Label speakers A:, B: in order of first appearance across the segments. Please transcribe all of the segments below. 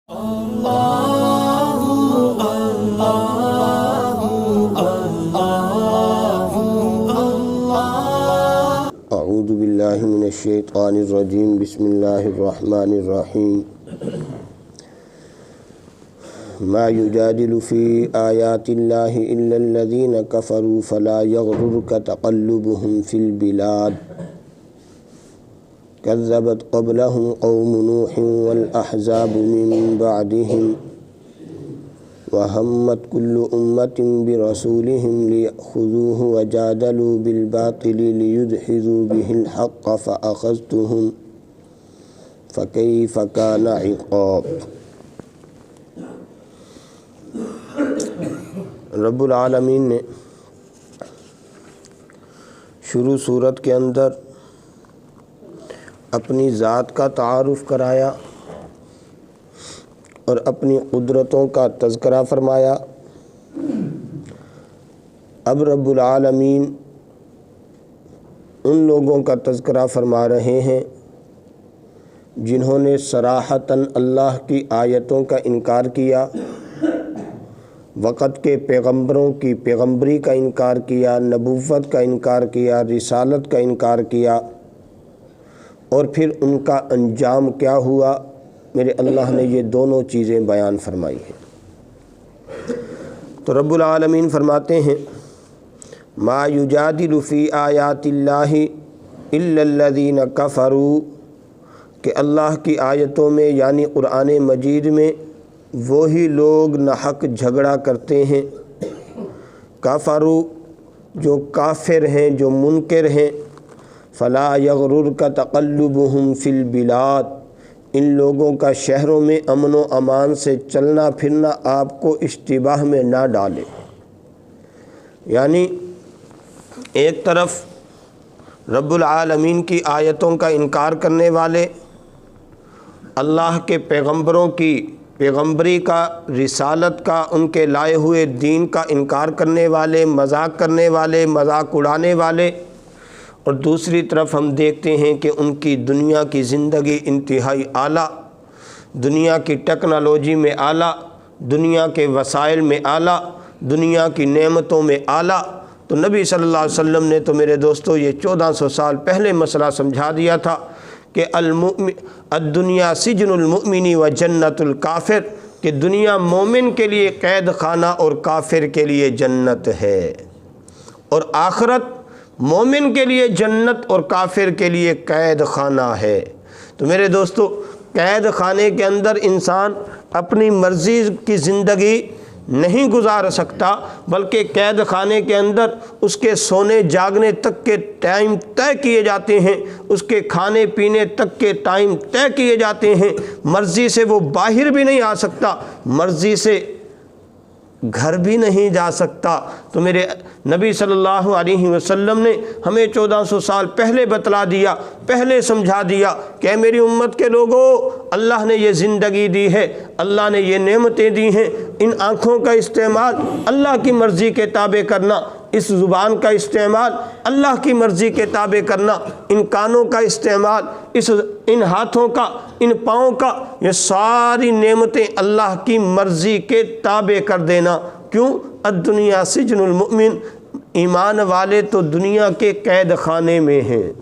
A: اعوذ باللہ من الشیطان الرجیم بسم اللہ الرحمن الرحیم ما یجادل فی آیات اللہ الا الذین کفروا فلا یغررک تقلبهم فی البلاد کذبت قبلهم قوم نوح والاحزاب من بعدهم وهمت كل أمة برسولهم ليأخذوه وجادلوا بالباطل ليدحضوا به الحق فأخذتهم فكيف كان عقاب۔ رب العالمین نے شروع صورت کے اندر اپنی ذات کا تعارف کرایا اور اپنی قدرتوں کا تذکرہ فرمایا۔ اب رب العالمین ان لوگوں کا تذکرہ فرما رہے ہیں جنہوں نے صراحتاً اللہ کی آیتوں کا انکار کیا، وقت کے پیغمبروں کی پیغمبری کا انکار کیا، نبوت کا انکار کیا، رسالت کا انکار کیا، اور پھر ان کا انجام کیا ہوا۔ میرے اللہ نے یہ دونوں چیزیں بیان فرمائی ہیں۔ تو رب العالمین فرماتے ہیں ما یجادل فی آیات اللہ الا الذین کفروا، کہ اللہ کی آیتوں میں یعنی قرآن مجید میں وہی لوگ ناحق جھگڑا کرتے ہیں۔ کفروا جو کافر ہیں، جو منکر ہیں۔ فلا یغررک تقلبهم فی البلاد، ان لوگوں کا شہروں میں امن و امان سے چلنا پھرنا آپ کو اشتباہ میں نہ ڈالے۔ یعنی ایک طرف رب العالمین کی آیتوں کا انکار کرنے والے، اللہ کے پیغمبروں کی پیغمبری کا، رسالت کا، ان کے لائے ہوئے دین کا انکار کرنے والے، مذاق کرنے والے، مذاق اڑانے والے، اور دوسری طرف ہم دیکھتے ہیں کہ ان کی دنیا کی زندگی انتہائی اعلیٰ، دنیا کی ٹیکنالوجی میں اعلیٰ، دنیا کے وسائل میں اعلیٰ، دنیا کی نعمتوں میں اعلیٰ۔ تو نبی صلی اللہ علیہ وسلم نے تو میرے دوستو یہ 1400 سال پہلے مسئلہ سمجھا دیا تھا کہ الدنیا سجن المؤمن و جنت الکافر، کہ دنیا مومن کے لیے قید خانہ اور کافر کے لیے جنت ہے، اور آخرت مومن کے لیے جنت اور کافر کے لیے قید خانہ ہے۔ تو میرے دوستو قید خانے کے اندر انسان اپنی مرضی کی زندگی نہیں گزار سکتا، بلکہ قید خانے کے اندر اس کے سونے جاگنے تک کے ٹائم طے کیے جاتے ہیں، اس کے کھانے پینے تک کے ٹائم طے کیے جاتے ہیں۔ مرضی سے وہ باہر بھی نہیں آ سکتا، مرضی سے گھر بھی نہیں جا سکتا۔ تو میرے نبی صلی اللہ علیہ وسلم نے ہمیں 1400 سال پہلے بتلا دیا، پہلے سمجھا دیا کہ اے میری امت کے لوگوں، اللہ نے یہ زندگی دی ہے، اللہ نے یہ نعمتیں دی ہیں، ان آنکھوں کا استعمال اللہ کی مرضی کے تابع کرنا، اس زبان کا استعمال اللہ کی مرضی کے تابع کرنا، ان کانوں کا استعمال، ان ہاتھوں کا، ان پاؤں کا، یہ ساری نعمتیں اللہ کی مرضی کے تابع کر دینا۔ کیوں؟ الدنیا سجن المؤمن، ایمان والے تو دنیا کے قید خانے میں ہیں،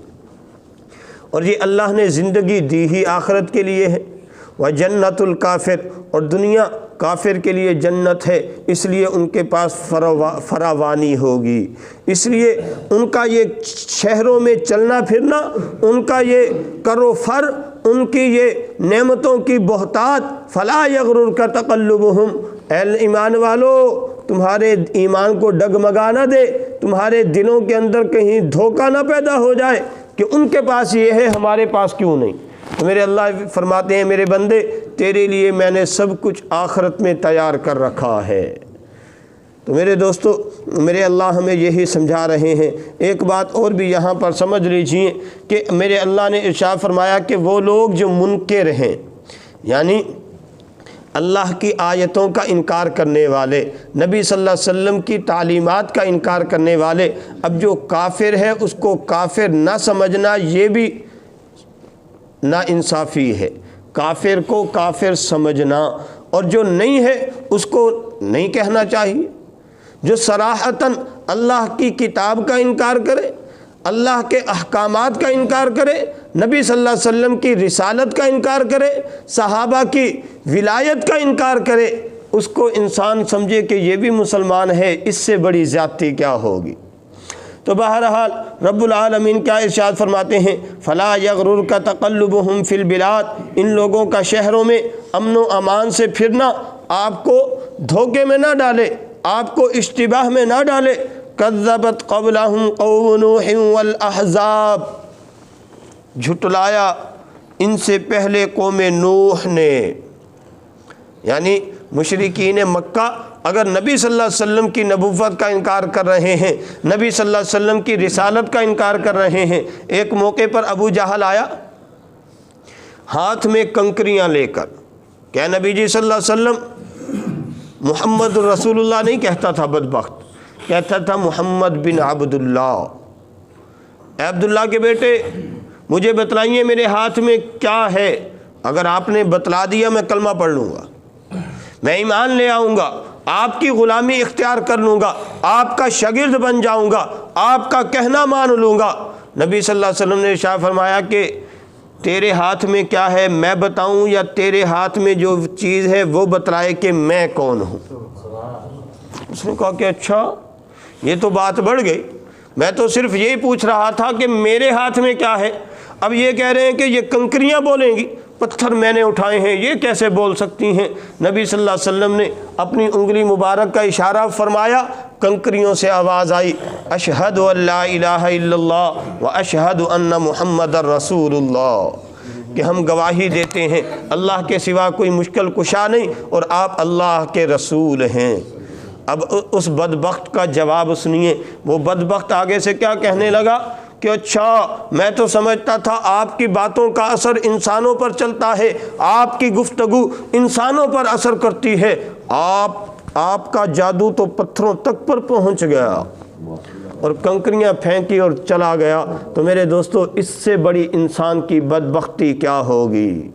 A: اور یہ اللہ نے زندگی دی ہی آخرت کے لیے ہے۔ وجنت الکافر، اور دنیا کافر کے لیے جنت ہے، اس لیے ان کے پاس فراوانی ہوگی، اس لیے ان کا یہ شہروں میں چلنا پھرنا، ان کا یہ کر و فر، ان کی یہ نعمتوں کی بہتات، فلا یغررک تقلبهم، اے ایمان والو تمہارے ایمان کو ڈگمگا نہ دے، تمہارے دلوں کے اندر کہیں دھوکہ نہ پیدا ہو جائے کہ ان کے پاس یہ ہے ہمارے پاس کیوں نہیں۔ تو میرے اللہ فرماتے ہیں میرے بندے تیرے لیے میں نے سب کچھ آخرت میں تیار کر رکھا ہے۔ تو میرے دوستو میرے اللہ ہمیں یہی سمجھا رہے ہیں۔ ایک بات اور بھی یہاں پر سمجھ لیجئے کہ میرے اللہ نے ارشاد فرمایا کہ وہ لوگ جو منکر ہیں، یعنی اللہ کی آیتوں کا انکار کرنے والے، نبی صلی اللہ علیہ وسلم کی تعلیمات کا انکار کرنے والے، اب جو کافر ہے اس کو کافر نہ سمجھنا یہ بھی نا انصافی ہے۔ کافر کو کافر سمجھنا، اور جو نہیں ہے اس کو نہیں کہنا چاہیے۔ جو صراحتاً اللہ کی کتاب کا انکار کرے، اللہ کے احکامات کا انکار کرے، نبی صلی اللہ علیہ وسلم کی رسالت کا انکار کرے، صحابہ کی ولایت کا انکار کرے، اس کو انسان سمجھے کہ یہ بھی مسلمان ہے، اس سے بڑی زیادتی کیا ہوگی۔ تو بہرحال رب العالمین کیا ارشاد فرماتے ہیں، فلا یغررک تقلبہم فی البلاد، ان لوگوں کا شہروں میں امن و امان سے پھرنا آپ کو دھوکے میں نہ ڈالے، آپ کو اشتباہ میں نہ ڈالے۔ کذبت قبلہم قوم نوح والاحزاب، جھٹلایا ان سے پہلے قوم نوح نے، یعنی مشرکین مکہ اگر نبی صلی اللہ علیہ وسلم کی نبوت کا انکار کر رہے ہیں، نبی صلی اللہ علیہ وسلم کی رسالت کا انکار کر رہے ہیں، ایک موقع پر ابو جہل آیا ہاتھ میں کنکریاں لے کر، کیا نبی جی صلی اللہ علیہ وسلم محمد رسول اللہ نہیں کہتا تھا، بدبخت کہتا تھا محمد بن عبداللہ۔ اے عبداللہ کے بیٹے مجھے بتلائیے میرے ہاتھ میں کیا ہے، اگر آپ نے بتلا دیا میں کلمہ پڑھ لوں گا، میں ایمان لے آؤں گا، آپ کی غلامی اختیار کر لوں گا، آپ کا شاگرد بن جاؤں گا، آپ کا کہنا مان لوں گا۔ نبی صلی اللہ علیہ وسلم نے ارشاد فرمایا کہ تیرے ہاتھ میں کیا ہے میں بتاؤں، یا تیرے ہاتھ میں جو چیز ہے وہ بتلائے کہ میں کون ہوں۔ اس نے کہا کہ اچھا یہ تو بات بڑھ گئی، میں تو صرف یہی پوچھ رہا تھا کہ میرے ہاتھ میں کیا ہے، اب یہ کہہ رہے ہیں کہ یہ کنکریاں بولیں گی، پتھر میں نے اٹھائے ہیں، یہ کیسے بول سکتی ہیں؟ نبی صلی اللہ علیہ وسلم نے اپنی انگلی مبارک کا اشارہ فرمایا، کنکریوں سے آواز آئی، اشہد ان لا الہ الا اللہ و اشہد ان محمد رسول اللہ، کہ ہم گواہی دیتے ہیں اللہ کے سوا کوئی مشکل کشا نہیں اور آپ اللہ کے رسول ہیں۔ اب اس بدبخت کا جواب سنیے، وہ بدبخت آگے سے کیا کہنے لگا کہ اچھا میں تو سمجھتا تھا آپ کی باتوں کا اثر انسانوں پر چلتا ہے، آپ کی گفتگو انسانوں پر اثر کرتی ہے، آپ کا جادو تو پتھروں تک پر پہنچ گیا، اور کنکریاں پھینکی اور چلا گیا۔ تو میرے دوستو اس سے بڑی انسان کی بدبختی کیا ہوگی؟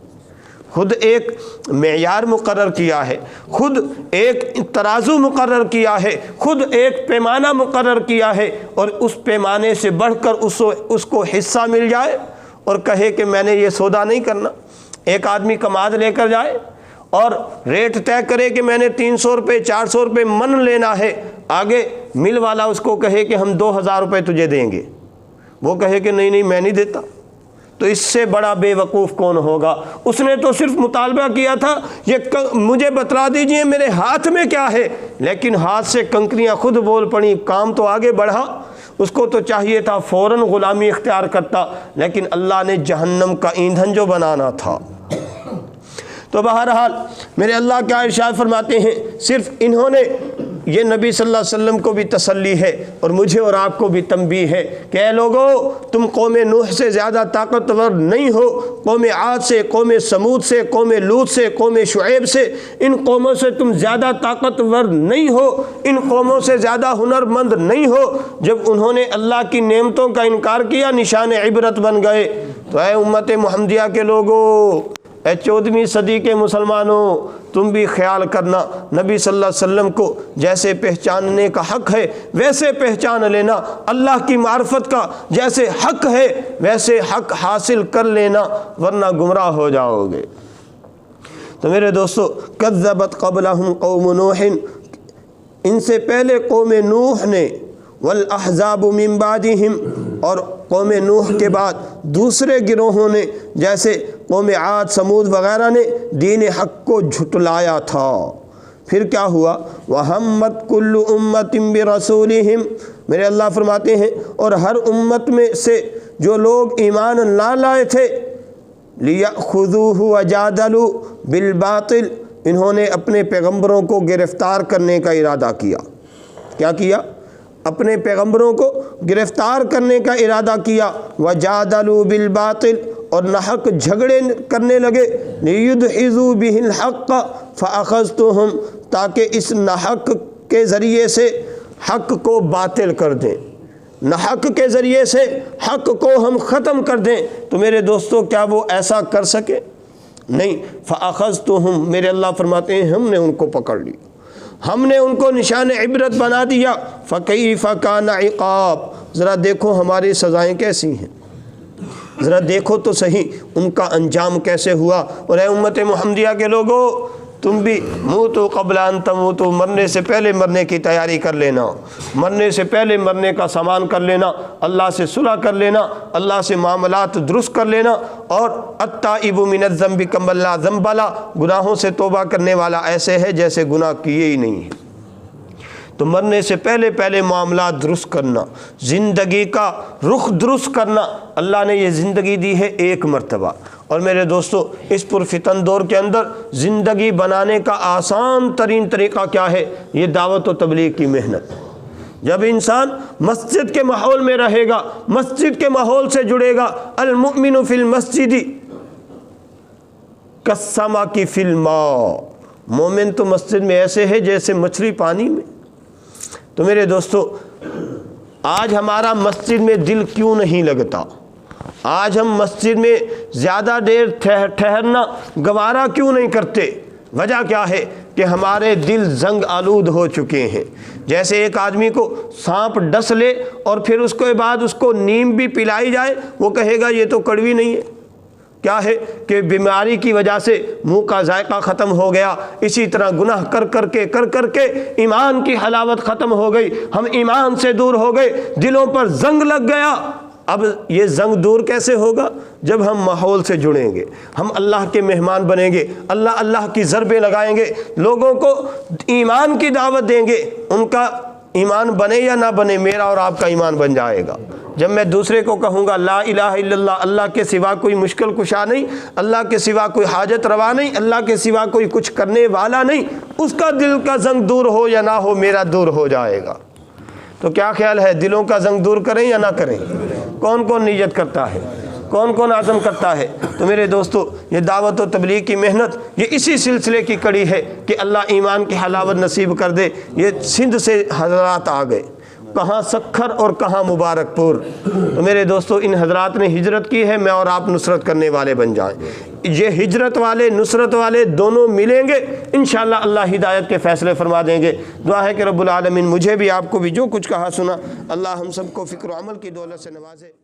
A: خود ایک معیار مقرر کیا ہے، خود ایک ترازو مقرر کیا ہے، خود ایک پیمانہ مقرر کیا ہے، اور اس پیمانے سے بڑھ کر اس کو حصہ مل جائے اور کہے کہ میں نے یہ سودا نہیں کرنا۔ ایک آدمی کماد لے کر جائے اور ریٹ طے کرے کہ میں نے 300 روپے 400 روپے من لینا ہے، آگے مل والا اس کو کہے کہ ہم 2000 روپے تجھے دیں گے، وہ کہے کہ نہیں میں نہیں دیتا، تو اس سے بڑا بے وقوف کون ہوگا؟ اس نے تو صرف مطالبہ کیا تھا یہ مجھے بتلا دیجئے میرے ہاتھ میں کیا ہے، لیکن ہاتھ سے کنکریاں خود بول پڑیں، کام تو آگے بڑھا۔ اس کو تو چاہیے تھا فوراً غلامی اختیار کرتا، لیکن اللہ نے جہنم کا ایندھن جو بنانا تھا۔ تو بہرحال میرے اللہ کیا ارشاد فرماتے ہیں، صرف انہوں نے، یہ نبی صلی اللہ علیہ وسلم کو بھی تسلی ہے اور مجھے اور آپ کو بھی تنبیہ ہے کہ اے لوگو تم قوم نوح سے زیادہ طاقتور نہیں ہو، قوم عاد سے، قوم سمود سے، قوم لوط سے، قوم شعیب سے، ان قوموں سے تم زیادہ طاقتور نہیں ہو، ان قوموں سے زیادہ ہنرمند نہیں ہو۔ جب انہوں نے اللہ کی نعمتوں کا انکار کیا نشان عبرت بن گئے۔ تو اے امت محمدیہ کے لوگو، اے 14ویں صدی کے مسلمانوں، تم بھی خیال کرنا، نبی صلی اللہ علیہ وسلم کو جیسے پہچاننے کا حق ہے ویسے پہچان لینا، اللہ کی معرفت کا جیسے حق ہے ویسے حق حاصل کر لینا، ورنہ گمراہ ہو جاؤ گے۔ تو میرے دوستو، کذبت قبلہم قوم نوح، ان سے پہلے قوم نوح نے، والاحزاب من بعدہم، اور قوم نوح کے بعد دوسرے گروہوں نے جیسے قوم عاد سمود وغیرہ نے دین حق کو جھٹلایا تھا۔ پھر کیا ہوا؟ وَهَمَّتْ كُلُّ أُمَّةٍ بِرَسُولِهِمْ، میرے اللہ فرماتے ہیں اور ہر امت میں سے جو لوگ ایمان نہ لائے تھے، لِيَأْخُذُوهُ وَجَادَلُوا بِالْبَاطِلِ، انہوں نے اپنے پیغمبروں کو گرفتار کرنے کا ارادہ کیا۔ کیا کیا؟ اپنے پیغمبروں کو گرفتار کرنے کا ارادہ کیا۔ وَجَادَلُوا بِالْبَاطِلِ، اور ناحق جھگڑے کرنے لگے۔ لِيُدْحِضُوا بِهِ الْحَقَّ فَأَخَذْتُهُمْ، تاکہ اس ناحق کے ذریعے سے حق کو باطل کر دیں، ناحق کے ذریعے سے حق کو ہم ختم کر دیں۔ تو میرے دوستو، کیا وہ ایسا کر سکے؟ نہیں، فَأَخَذْتُهُمْ، میرے اللہ فرماتے ہیں ہم نے ان کو پکڑ لیا، ہم نے ان کو نشان عبرت بنا دیا۔ فَكَيْفَ كَانَ عِقَابِ، ذرا دیکھو ہماری سزائیں کیسی ہیں، ذرا دیکھو تو صحیح ان کا انجام کیسے ہوا۔ اور اے امت محمدیہ کے لوگوں، تم بھی موتو قبل ان تموتو، مرنے سے پہلے مرنے کی تیاری کر لینا، مرنے سے پہلے مرنے کا سامان کر لینا، اللہ سے صلح کر لینا، اللہ سے معاملات درست کر لینا۔ اور التائب من الذنب کمن لا ذنب لہ، گناہوں سے توبہ کرنے والا ایسے ہے جیسے گناہ کیے ہی نہیں ہے۔ تو مرنے سے پہلے پہلے معاملات درست کرنا، زندگی کا رخ درست کرنا۔ اللہ نے یہ زندگی دی ہے ایک مرتبہ، اور میرے دوستو اس پرفتن دور کے اندر زندگی بنانے کا آسان ترین طریقہ کیا ہے؟ یہ دعوت و تبلیغ کی محنت۔ جب انسان مسجد کے ماحول میں رہے گا، مسجد کے ماحول سے جڑے گا، المؤمن فی المسجد کالسمک فی الماء، مومن تو مسجد میں ایسے ہے جیسے مچھلی پانی میں۔ تو میرے دوستو آج ہمارا مسجد میں دل کیوں نہیں لگتا؟ آج ہم مسجد میں زیادہ دیر ٹھہرنا گوارا کیوں نہیں کرتے؟ وجہ کیا ہے؟ کہ ہمارے دل زنگ آلود ہو چکے ہیں۔ جیسے ایک آدمی کو سانپ ڈس لے اور پھر اس کے بعد اس کو نیم بھی پلائی جائے، وہ کہے گا یہ تو کڑوی نہیں ہے۔ کیا ہے کہ بیماری کی وجہ سے منہ کا ذائقہ ختم ہو گیا۔ اسی طرح گناہ کر کر کے ایمان کی حلاوت ختم ہو گئی، ہم ایمان سے دور ہو گئے، دلوں پر زنگ لگ گیا۔ اب یہ زنگ دور کیسے ہوگا؟ جب ہم ماحول سے جڑیں گے، ہم اللہ کے مہمان بنیں گے، اللہ کی ضربیں لگائیں گے، لوگوں کو ایمان کی دعوت دیں گے۔ ان کا ایمان بنے یا نہ بنے، میرا اور آپ کا ایمان بن جائے گا۔ جب میں دوسرے کو کہوں گا لا الہ الا اللہ، اللہ کے سوا کوئی مشکل کشا نہیں، اللہ کے سوا کوئی حاجت روا نہیں، اللہ کے سوا کوئی کچھ کرنے والا نہیں، اس کا دل کا زنگ دور ہو یا نہ ہو، میرا دور ہو جائے گا۔ تو کیا خیال ہے، دلوں کا زنگ دور کریں یا نہ کریں؟ کون کون نیت کرتا ہے؟ کون کون عزم کرتا ہے؟ تو میرے دوستو یہ دعوت و تبلیغ کی محنت یہ اسی سلسلے کی کڑی ہے کہ اللہ ایمان کی حلاوت نصیب کر دے۔ یہ سندھ سے حضرات آ گئے، کہاں سکھر اور کہاں مبارک پور۔ تو میرے دوستو ان حضرات نے ہجرت کی ہے، میں اور آپ نصرت کرنے والے بن جائیں۔ یہ ہجرت والے نصرت والے دونوں ملیں گے، انشاءاللہ اللہ ہدایت کے فیصلے فرما دیں گے۔ دعا ہے کہ رب العالمین مجھے بھی آپ کو بھی جو کچھ کہا سنا، اللہ ہم سب کو فکر و عمل کی دولت سے نوازے۔